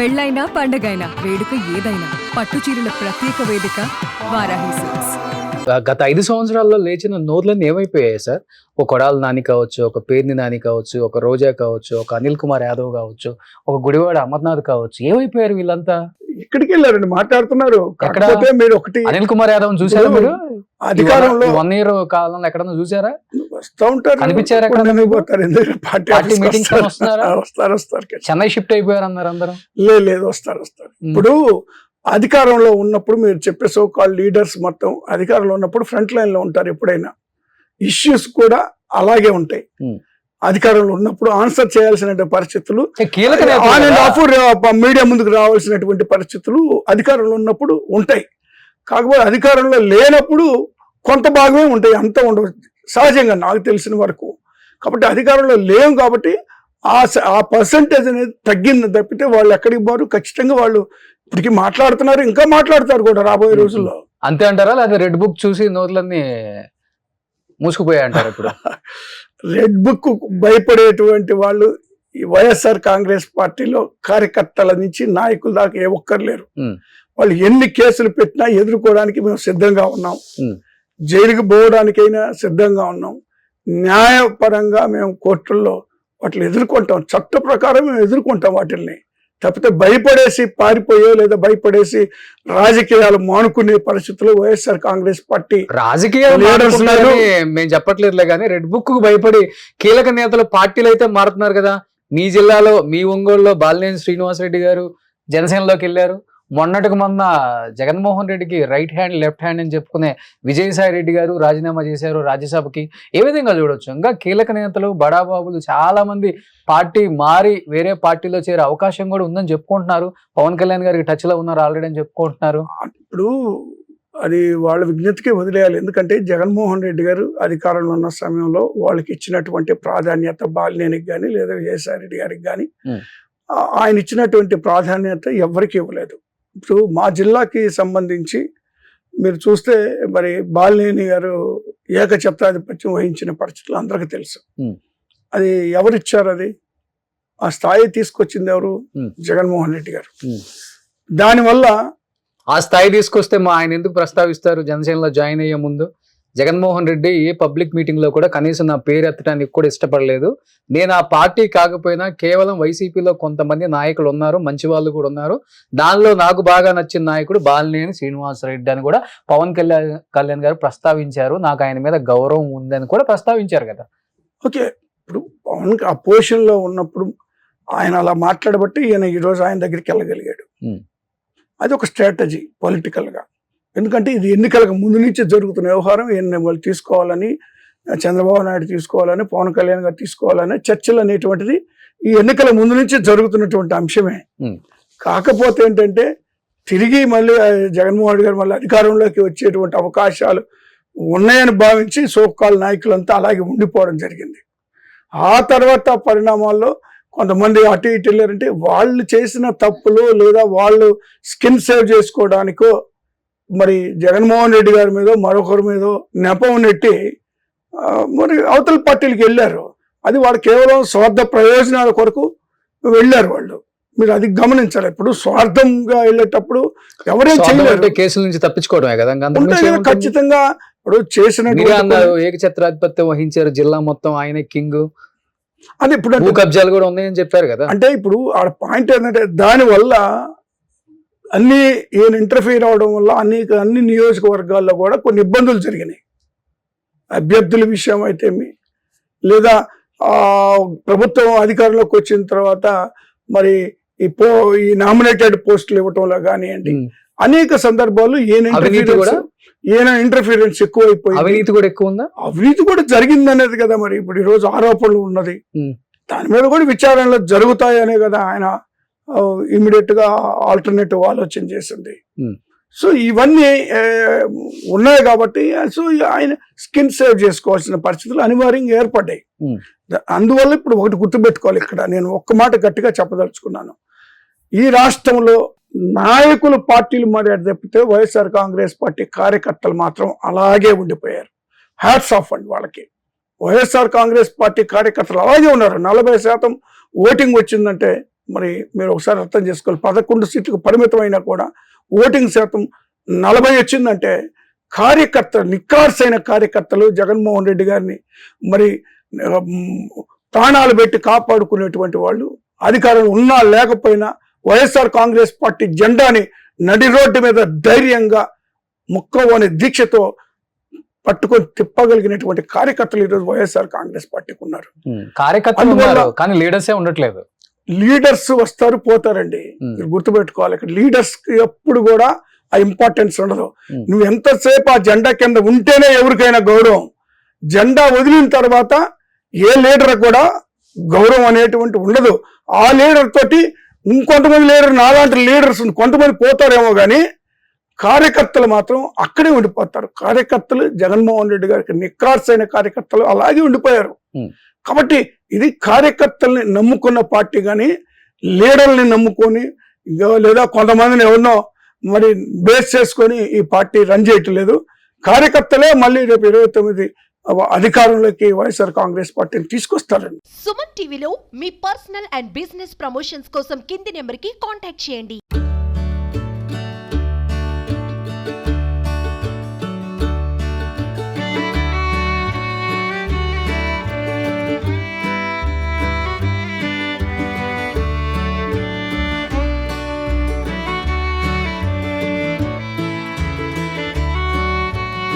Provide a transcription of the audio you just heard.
పెళ్ళైనా పండగైనా వేడుక ఏదైనా పట్టు చీరల ప్రత్యేక వేదిక వారాహి సిల్క్స్. గత 5 సంవత్సరాల్లో లేచిన నోర్లన్నీ ఏమైపోయాయి సార్? ఒక కొడాలి నాని కావచ్చు, ఒక పేర్ని నాని కావచ్చు, ఒక రోజా కావచ్చు, ఒక అనిల్ కుమార్ యాదవ్ కావచ్చు, ఒక గుడివాడ అమర్నాథ్ కావచ్చు. ఏమైపోయారు వీళ్ళంతా? ఇక్కడికి వెళ్ళారండి, మాట్లాడుతున్నారు. ఎక్కడ? కాకపోతే మీరు ఒకటి అనిల్ కుమార్ యాదవ్ చూసారా మీరు? అధికారంలో 1 ఇయర్ కాలంలో ఎక్కడన్నా చూసారా? వస్తూ ఉంటారు, కనిపించారు ఎక్కడ? పోతారు. ఎందుకంటే పార్టీ పార్టీ మీటింగ్స్ వస్తున్నారా? వస్తారు. చెన్నై షిఫ్ట్ అయిపోయారు అన్నారు అందరూ. లేదు, వస్తారు. ఇప్పుడు అధికారంలో ఉన్నప్పుడు మీరు చెప్పే సో కాల్ లీడర్స్ మొత్తం అధికారంలో ఉన్నప్పుడు ఫ్రంట్ లైన్ లో ఉంటారు. ఎప్పుడైనా ఇష్యూస్ కూడా అలాగే ఉంటాయి. అధికారంలో ఉన్నప్పుడు ఆన్సర్ చేయాల్సిన పరిస్థితులు, కీలక ఆన్ అండ్ ఆఫ్ మీడియా ముందుకు రావాల్సినటువంటి పరిస్థితులు అధికారంలో ఉన్నప్పుడు ఉంటాయి. కాకపోతే అధికారంలో లేనప్పుడు కొంత భాగమే ఉంటాయి, అంతా ఉండవు సహజంగా నాకు తెలిసిన వరకు. కాబట్టి అధికారంలో లేవు కాబట్టి ఆ పర్సంటేజ్ అనేది తగ్గింది తప్పితే వాళ్ళు ఎక్కడికి పోరు. ఖచ్చితంగా వాళ్ళు ఇప్పటికీ మాట్లాడుతున్నారు, ఇంకా మాట్లాడతారు కూడా రాబోయే రోజుల్లో. అంతే అంటారా? లేదా రెడ్ బుక్ చూసి నోట్లన్నీ మూసుకుపోయా అంటారు ఇప్పుడు? రెడ్ బుక్ భయపడేటువంటి వాళ్ళు ఈ వైఎస్ఆర్ కాంగ్రెస్ పార్టీలో కార్యకర్తల నుంచి నాయకుల దాకా ఏ ఒక్కరు లేరు. వాళ్ళు ఎన్ని కేసులు పెట్టినా ఎదుర్కోవడానికి మేము సిద్ధంగా ఉన్నాం. జైలుకి పోవడానికైనా సిద్ధంగా ఉన్నాం. న్యాయపరంగా మేము కోర్టుల్లో వాటిని ఎదుర్కొంటాం, చట్ట ప్రకారం మేము ఎదుర్కొంటాం వాటిల్ని. తప్పితే భయపడేసి పారిపోయో లేదా భయపడేసి రాజకీయాలు మానుకునే పరిస్థితుల్లో వైఎస్ఆర్ కాంగ్రెస్ పార్టీ రాజకీయాలు మేము చెప్పట్లేదులే కానీ రెడ్ బుక్ కు భయపడి కీలక నేతలు పార్టీలు అయితే మారుతున్నారు కదా. మీ జిల్లాలో మీ ఒంగోలులో బాలినేని శ్రీనివాసరెడ్డి గారు జనసేనలోకి వెళ్ళారు. మొన్నటికి మొన్న జగన్మోహన్ రెడ్డికి రైట్ హ్యాండ్ లెఫ్ట్ హ్యాండ్ అని చెప్పుకునే విజయసాయి రెడ్డి గారు రాజీనామా చేశారు రాజ్యసభకి. ఏ విధంగా చూడొచ్చు? ఇంకా కీలక నేతలు బడాబాబులు చాలా మంది పార్టీ మారి వేరే పార్టీలో చేరే అవకాశం కూడా ఉందని చెప్పుకుంటున్నారు. పవన్ కళ్యాణ్ గారికి టచ్ లో ఉన్నారు ఆల్రెడీ అని చెప్పుకుంటున్నారు. ఇప్పుడు అది వాళ్ళ విజ్ఞతకే వదిలేయాలి. ఎందుకంటే జగన్మోహన్ రెడ్డి గారు అధికారంలో ఉన్న సమయంలో వాళ్ళకి ఇచ్చినటువంటి ప్రాధాన్యత బాలినేనికి కానీ లేదా విజయసాయి రెడ్డి గారికి కానీ ఆయన ఇచ్చినటువంటి ప్రాధాన్యత ఎవరికి ఇవ్వలేదు. ఇప్పుడు మా జిల్లాకి సంబంధించి మీరు చూస్తే మరి బాలినేని గారు ఏకఛత్రాధిపత్యం వహించిన పరిస్థితులు అందరికీ తెలుసు. అది ఎవరిచ్చారు? అది ఆ స్థాయి తీసుకొచ్చింది ఎవరు? జగన్మోహన్ రెడ్డి గారు. దానివల్ల ఆ స్థాయి తీసుకొస్తే ఆయన ఎందుకు ప్రస్తావిస్తారు? జనసేనలో జాయిన్ అయ్యే ముందు జగన్మోహన్ రెడ్డి ఏ పబ్లిక్ మీటింగ్ లో కూడా కనీసం నా పేరు ఎత్తడానికి కూడా ఇష్టపడలేదు. నేను ఆ పార్టీ కాకపోయినా కేవలం వైసీపీలో కొంతమంది నాయకులు ఉన్నారు, మంచి వాళ్ళు కూడా ఉన్నారు. దానిలో నాకు బాగా నచ్చిన నాయకుడు బాలినేని శ్రీనివాసరెడ్డి అని కూడా పవన్ కళ్యాణ్ గారు ప్రస్తావించారు. నాకు ఆయన మీద గౌరవం ఉందని కూడా ప్రస్తావించారు కదా. ఓకే, ఇప్పుడు పవన్ ఆ పొజిషన్ లో ఉన్నప్పుడు ఆయన అలా మాట్లాడబట్టి ఈయన ఈరోజు ఆయన దగ్గరికి వెళ్ళగలిగాడు. అది ఒక స్ట్రాటజీ పొలిటికల్ గా. ఎందుకంటే ఇది ఎన్నికలకు ముందు నుంచి జరుగుతున్న వ్యవహారం. వాళ్ళు తీసుకోవాలని, చంద్రబాబు నాయుడు తీసుకోవాలని, పవన్ కళ్యాణ్ గారు తీసుకోవాలని చర్చలు అనేటువంటిది ఈ ఎన్నికల ముందు నుంచి జరుగుతున్నటువంటి అంశమే. కాకపోతే ఏంటంటే తిరిగి మళ్ళీ జగన్మోహన్ రెడ్డి గారు మళ్ళీ అధికారంలోకి వచ్చేటువంటి అవకాశాలు ఉన్నాయని భావించి సోకాల్ నాయకులంతా అలాగే ఉండిపోవడం జరిగింది. ఆ తర్వాత పరిణామాల్లో కొంతమంది అటు ఇటు వెళ్ళారంటే వాళ్ళు చేసిన తప్పులు లేదా వాళ్ళు స్కిన్ సేవ్ చేసుకోవడానికో మరి జగన్మోహన్ రెడ్డి గారి మీద మరొకరి మీద నెపం నెట్టి మరి అవతల పార్టీలకు వెళ్ళారు. అది వాళ్ళు కేవలం స్వార్థ ప్రయోజనాల కొరకు వెళ్ళారు వాళ్ళు. మీరు అది గమనించాలి. ఇప్పుడు స్వార్థంగా వెళ్ళేటప్పుడు ఎవరేం చేయలేరు. కేసుల నుంచి తప్పించుకోవడమే కదా ఖచ్చితంగా. ఇప్పుడు చేసిన ఏకఛత్రాధిపత్యం వహించారు జిల్లా మొత్తం, ఆయన కింగ్. అది ఇప్పుడు కబ్జాలు కూడా ఉన్నాయని చెప్పారు కదా. అంటే ఇప్పుడు ఆ పాయింట్ ఏంటంటే దానివల్ల అన్ని ఈయన ఇంటర్ఫీర్ అవడం వల్ల అన్ని నియోజకవర్గాల్లో కూడా కొన్ని ఇబ్బందులు జరిగినాయి. అభ్యర్థుల విషయం అయితే లేదా ప్రభుత్వం అధికారంలోకి వచ్చిన తర్వాత మరి ఈ నామినేటెడ్ పోస్టులు ఇవ్వటంలో కానివ్వండి, అనేక సందర్భాల్లో ఈయన ఇంటర్ఫీరెన్స్ ఎక్కువైపోయింది. అవినీతి కూడా ఎక్కువ ఉందా? అవినీతి కూడా జరిగింది అనేది కదా. మరి ఇప్పుడు ఈ రోజు ఆరోపణలు ఉన్నది, దాని మీద కూడా విచారణలు జరుగుతాయనే కదా ఆయన ఇమీడియట్ గా ఆల్టర్నేటివ్ ఆలోచన చేసింది. సో ఇవన్నీ ఉన్నాయి కాబట్టి సో ఆయన స్కిన్ సేవ్ చేసుకోవాల్సిన పరిస్థితులు అనివార్యంగా ఏర్పడ్డాయి. అందువల్ల ఇప్పుడు ఒకటి గుర్తుపెట్టుకోవాలి, ఇక్కడ నేను ఒక్క మాట గట్టిగా చెప్పదలుచుకున్నాను. ఈ రాష్ట్రంలో నాయకులు పార్టీలు మారారు తప్పితే వైఎస్ఆర్ కాంగ్రెస్ పార్టీ కార్యకర్తలు మాత్రం అలాగే ఉండిపోయారు. హ్యాట్స్ ఆఫ్ అండి వాళ్ళకి. వైఎస్ఆర్ కాంగ్రెస్ పార్టీ కార్యకర్తలు అలాగే ఉన్నారు. 40% ఓటింగ్ వచ్చిందంటే మరి మీరు ఒకసారి అర్థం చేసుకోవాలి, 11 సీట్లకు పరిమితం అయినా కూడా ఓటింగ్ శాతం 40 వచ్చిందంటే నిక్కార్సైన కార్యకర్తలు జగన్మోహన్ రెడ్డి గారిని మరి ప్రాణాలు పెట్టి కాపాడుకునేటువంటి వాళ్ళు, అధికారం ఉన్నా లేకపోయినా వైఎస్ఆర్ కాంగ్రెస్ పార్టీ జెండాని నడి రోడ్డు మీద ధైర్యంగా ముక్కవని దీక్షతో పట్టుకొని తిప్పగలిగినటువంటి కార్యకర్తలు ఈరోజు వైఎస్ఆర్ కాంగ్రెస్ పార్టీకి ఉన్నారు. కార్యకర్తలు ఉన్నారు, కానీ లీడర్సే ఉండట్లేదు. లీడర్స్ వస్తారు పోతారండి, మీరు గుర్తుపెట్టుకోవాలి. ఇక్కడ లీడర్స్ ఎప్పుడు కూడా ఆ ఇంపార్టెన్స్ ఉండదు. నువ్వు ఎంతసేపు ఆ జెండా కింద ఉంటేనే ఎవరికైనా గౌరవం. జెండా వదిలిన తర్వాత ఏ లీడర్ కూడా గౌరవం అనేటువంటి ఉండదు. ఆ లీడర్ తోటి ఇంకొంతమంది లీడర్, నాలాంటి లీడర్స్ కొంతమంది పోతారేమో కానీ కార్యకర్తలు మాత్రం అక్కడే ఉండిపోతారు. కార్యకర్తలు జగన్మోహన్ రెడ్డి గారికి నిక్కార్సైన కార్యకర్తలు అలాగే ఉండిపోయారు. కాబట్టి ఇది కార్యకర్తల్ని నమ్ముకున్న పార్టీ కానీ లీడర్ని నమ్ముకొని లేదా కొంతమందిని ఎవరినో మరి బేస్ చేసుకొని ఈ పార్టీ రన్ చేయటం లేదు. కార్యకర్తలే మళ్ళీ రేపు 29 అధికారంలోకి వైఎస్ఆర్ కాంగ్రెస్ పార్టీని తీసుకొస్తారండి. సుమన్ టీవీలో మీ పర్సనల్ అండ్ బిజినెస్ ప్రమోషన్స్ కోసం కింది నెంబర్కి కాంటాక్ట్ చేయండి.